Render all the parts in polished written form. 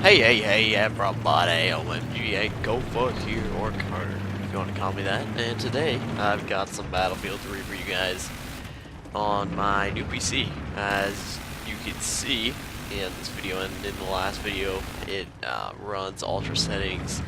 Hey, everybody, OMG, go fuck here, or Carter, if you want to call me that. And today, I've got some Battlefield 3 for you guys on my new PC. As you can see in this video and in the last video, it runs ultra settings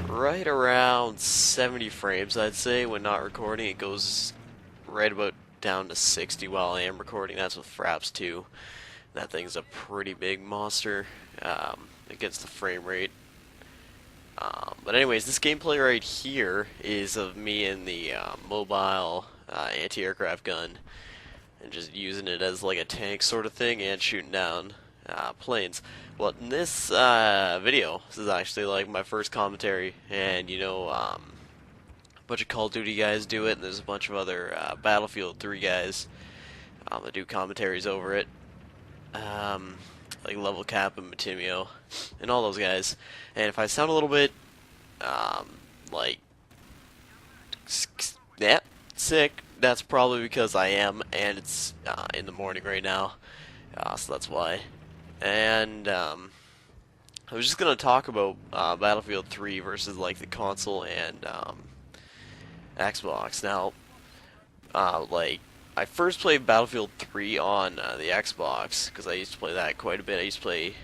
right around 70 frames, I'd say. When not recording, it goes right about down to 60 while I am recording. That's with Fraps too. That thing's a pretty big monster against the frame rate. But anyways, this gameplay right here is of me in the mobile anti-aircraft gun and just using it as like a tank sort of thing and shooting down planes. Well, in this video, this is actually like my first commentary, and a bunch of Call of Duty guys do it, and there's a bunch of other Battlefield 3 guys that do commentaries over it. Like Level Cap and Matimio, and all those guys. And if I sound a little bit, like, yeah, sick, that's probably because I am, and it's in the morning right now, so that's why. And I was just gonna talk about Battlefield 3 versus like the console and Xbox. Now, like, I first played Battlefield 3 on the Xbox because I used to play that quite a bit. I used to play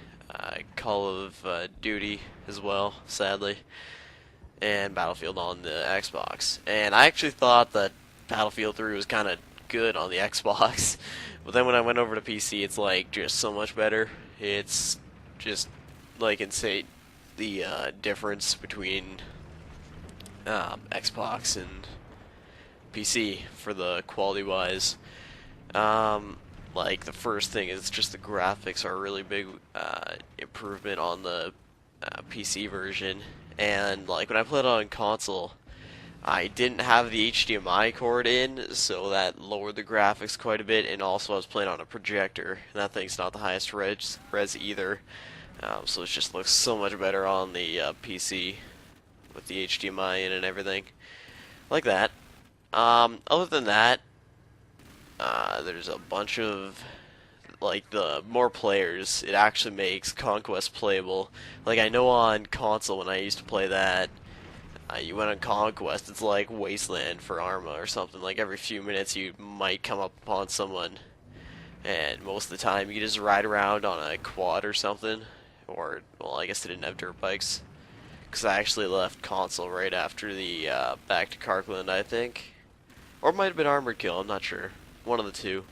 Call of Duty as well, sadly, and Battlefield on the Xbox. And I actually thought that Battlefield 3 was kind of good on the Xbox, but then when I went over to PC, it's like just so much better. It's just like insane the difference between Xbox and PC for the quality wise. Like the first thing is just the graphics are a really big improvement on the PC version, and like when I played it on console, I didn't have the HDMI cord in, so that lowered the graphics quite a bit, and also I was playing on a projector, and that thing's not the highest res either, so it just looks so much better on the PC with the HDMI in and everything like that. Other than that, there's a bunch of, like, the more players, it actually makes Conquest playable. Like, I know on console when I used to play that, you went on Conquest, it's like Wasteland for Arma or something. Like, every few minutes you might come up upon someone, and most of the time you just ride around on a quad or something. Or, well, I guess they didn't have dirt bikes, because I actually left console right after the back to Karkland, I think. Or it might have been Armored Kill, I'm not sure. One of the two.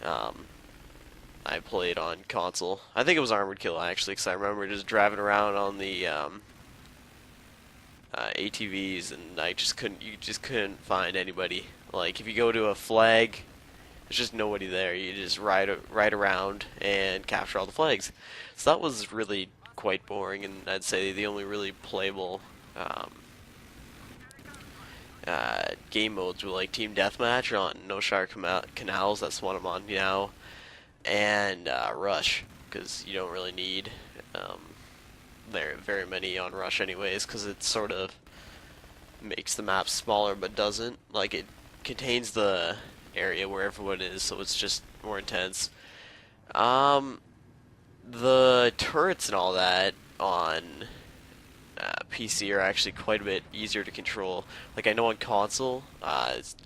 I played on console. I think it was Armored Kill, actually, because I remember just driving around on the ATVs, and you just couldn't find anybody. Like, if you go to a flag, there's just nobody there. You just ride around and capture all the flags. So that was really quite boring, and I'd say the only really playable game modes were like Team Deathmatch on No Shire Canals, that's one I'm on now, and Rush, because you don't really need very many on Rush anyways, because it sort of makes the map smaller but doesn't. Like, it contains the area where everyone is, so it's just more intense. The turrets and all that on PC are actually quite a bit easier to control. Like, I know on console,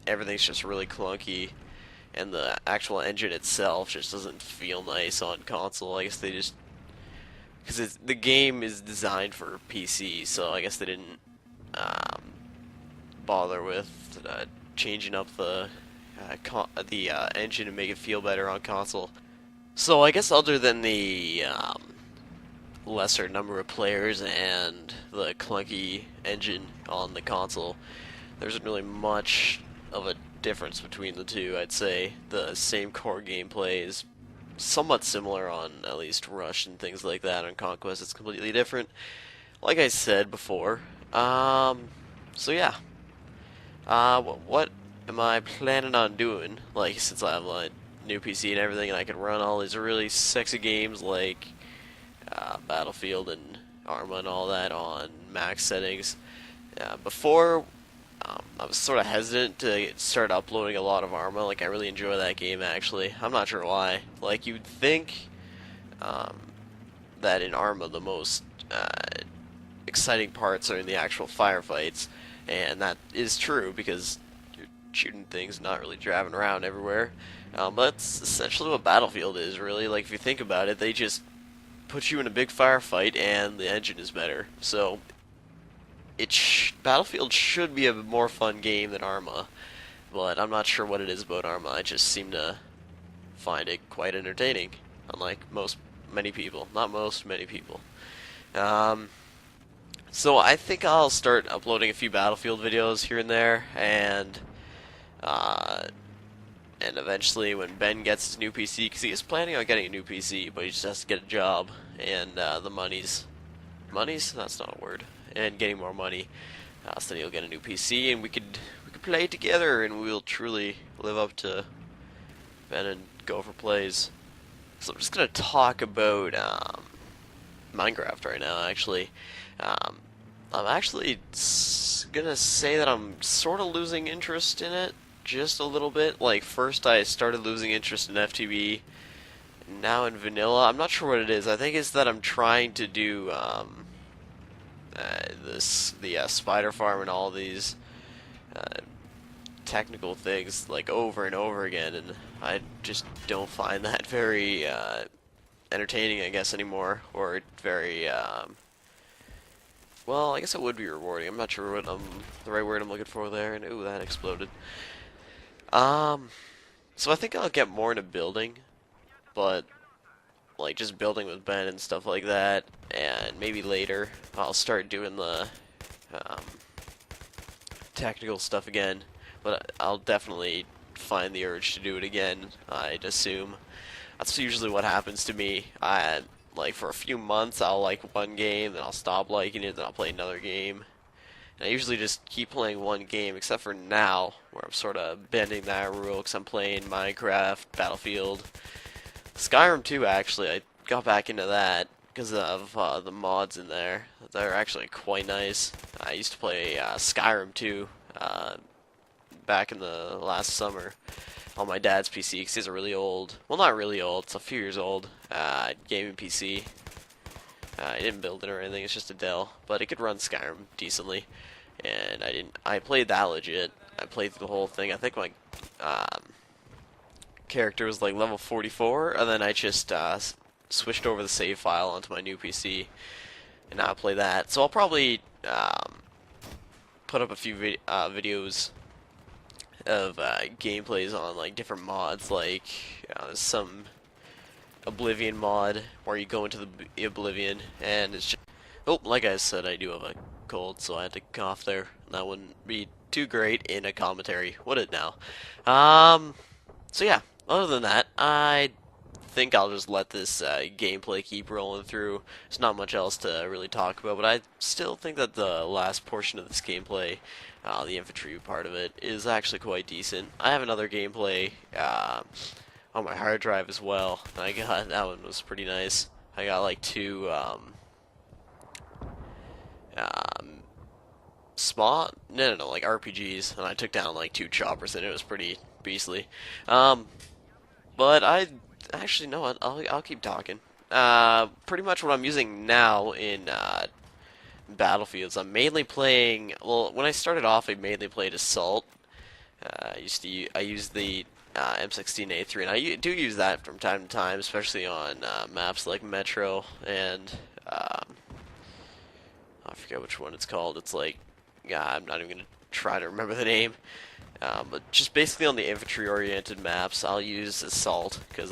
everything's just really clunky, and the actual engine itself just doesn't feel nice on console. I guess they just, because the game is designed for PC, so I guess they didn't bother with changing up the engine to make it feel better on console. So I guess other than the lesser number of players and the clunky engine on the console, there isn't really much of a difference between the two. I'd say the same core gameplay is somewhat similar on at least Rush and things like that. On Conquest, it's completely different, like I said before. So yeah. What am I planning on doing? Like, since I have a new PC and everything, and I can run all these really sexy games like Battlefield and Arma and all that on max settings. Before, I was sort of hesitant to start uploading a lot of Arma. Like, I really enjoy that game, actually. I'm not sure why. Like, you'd think that in Arma the most exciting parts are in the actual firefights, and that is true because you're shooting things, not really driving around everywhere. But that's essentially what Battlefield is, really. Like, if you think about it, they just put you in a big firefight and the engine is better. So, Battlefield should be a more fun game than Arma, but I'm not sure what it is about Arma. I just seem to find it quite entertaining, unlike many people. Not most, many people. Um, so I think I'll start uploading a few Battlefield videos here and there, uh, and eventually when Ben gets his new PC, because he is planning on getting a new PC, but he just has to get a job, and the money's, that's not a word, and getting more money, so then he'll get a new PC, and we could play together, and we'll truly live up to Ben and Gopher Plays. So I'm just gonna talk about Minecraft right now. Actually, I'm actually gonna say that I'm sort of losing interest in it, just a little bit. Like, first I started losing interest in FTB, now in vanilla. I'm not sure what it is. I think it's that I'm trying to do the spider farm and all these technical things like over and over again, and I just don't find that very entertaining, I guess, anymore, or very well, I guess it would be rewarding. I'm not sure what the right word I'm looking for there, and ooh, that exploded. So I think I'll get more into building, but like just building with Ben and stuff like that, and maybe later I'll start doing the um, technical stuff again, but I'll definitely find the urge to do it again, I'd assume. That's usually what happens to me. Like, for a few months I'll like one game, then I'll stop liking it, then I'll play another game. And I usually just keep playing one game, except for now, where I'm sort of bending that rule, because I'm playing Minecraft, Battlefield, Skyrim 2, actually. I got back into that because of the mods in there. They're actually quite nice. I used to play Skyrim 2 back in the last summer on my dad's PC, because he's a really old, well, not really old, it's a few years old, gaming PC. I didn't build it or anything, it's just a Dell, but it could run Skyrim decently, and I played that legit. I played through the whole thing. I think my character was like level 44, and then I just switched over the save file onto my new PC, and now I play that. So I'll probably put up a few videos of gameplays on like different mods, like some Oblivion mod where you go into the Oblivion and it's just, oh, like I said, I do have a cold, so I had to cough there. That wouldn't be too great in a commentary, would it now? So yeah, other than that, I think I'll just let this gameplay keep rolling through. There's not much else to really talk about, but I still think that the last portion of this gameplay, the infantry part of it, is actually quite decent. I have another gameplay on my hard drive as well. That one was pretty nice. I got like two like RPGs, and I took down like two choppers, and it was pretty beastly. But I actually know what, I'll keep talking. Pretty much what I'm using now in Battlefields, I'm mainly playing. Well, when I started off, I mainly played Assault. I used the M16A3, and I do use that from time to time, especially on maps like Metro and I forget which one it's called. It's like, yeah, I'm not even gonna try to remember the name. But just basically on the infantry-oriented maps, I'll use Assault, because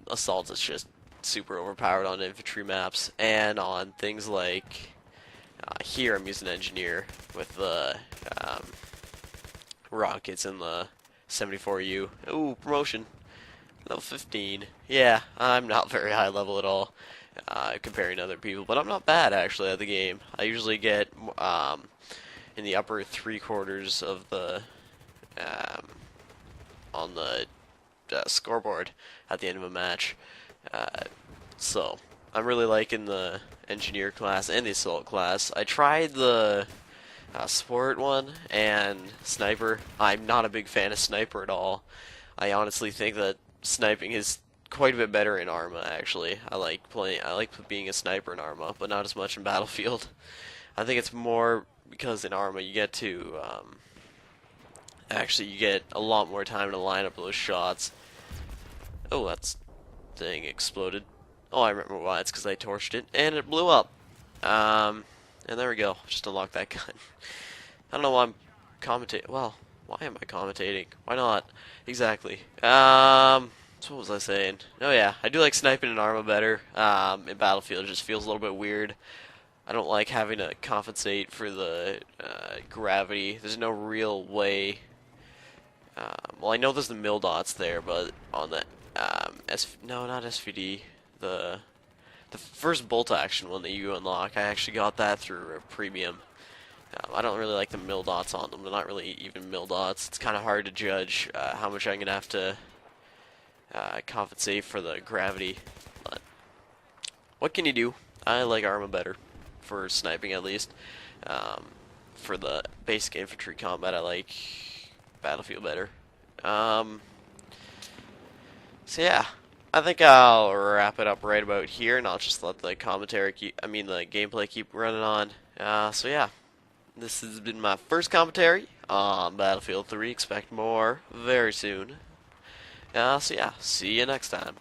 Assault is just super overpowered on infantry maps, and on things like here I'm using Engineer with the rockets and the 74U. Ooh, promotion. Level 15. Yeah, I'm not very high level at all comparing to other people, but I'm not bad actually at the game. I usually get in the upper 3/4 of the on the scoreboard at the end of a match. So I'm really liking the Engineer class and the Assault class. I tried the Sport one and Sniper. I'm not a big fan of Sniper at all. I honestly think that sniping is quite a bit better in Arma actually. I like being a sniper in Arma, but not as much in Battlefield. I think it's more because in Arma you get to actually you get a lot more time to line up those shots. Oh, that's thing exploded. Oh, I remember why. It's because I torched it and it blew up. And there we go. Just unlocked that gun. I don't know why I'm commentating. Well, why am I commentating? Why not? Exactly. So what was I saying? Oh yeah, I do like sniping in Arma better. In Battlefield, it just feels a little bit weird. I don't like having to compensate for the gravity. There's no real way. Well, I know there's the mil dots there, but on the no, not SVD. The first bolt action one that you unlock, I actually got that through a premium. I don't really like the mil dots on them. They're not really even mil dots. It's kind of hard to judge how much I'm gonna have to compensate for the gravity. But what can you do? I like Arma better for sniping at least. For the basic infantry combat, I like Battlefield better. So yeah, I think I'll wrap it up right about here, and I'll just let the the gameplay keep running on. So yeah, this has been my first commentary on Battlefield 3. Expect more very soon. So yeah, see you next time.